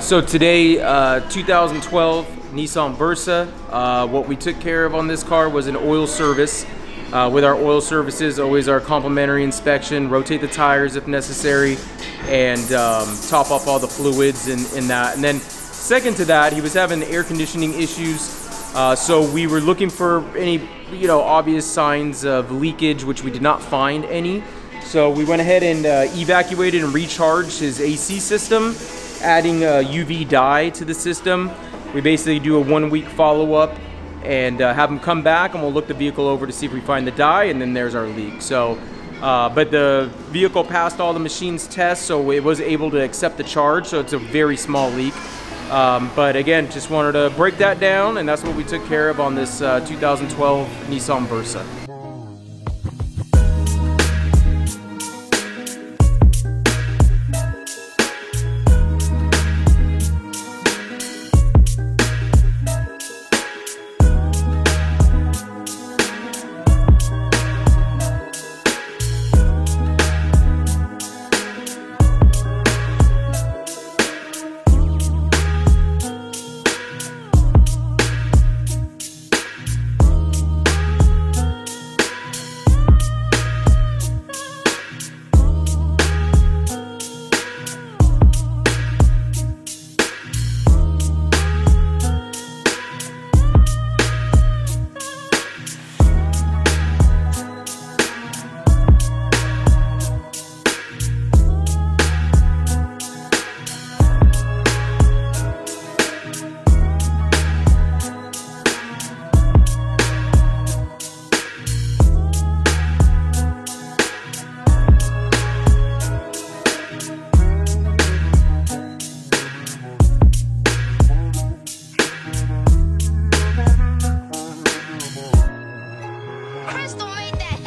So today, 2012 Nissan Versa. What we took care of on this car was an oil service. With our oil services, always our complimentary inspection, rotate the tires if necessary, and top off all the fluids in that. And then second to that, he was having air conditioning issues. So we were looking for any, obvious signs of leakage, which we did not find any. So we went ahead and evacuated and recharged his AC system, adding a UV dye to the system. We basically do a 1-week follow-up and have him come back, and we'll look the vehicle over to see if we find the dye, and then there's our leak. So, but the vehicle passed all the machine's tests, so it was able to accept the charge, so it's a very small leak. But again, just wanted to break that down, and that's what we took care of on this 2012 Nissan Versa. Crystal made that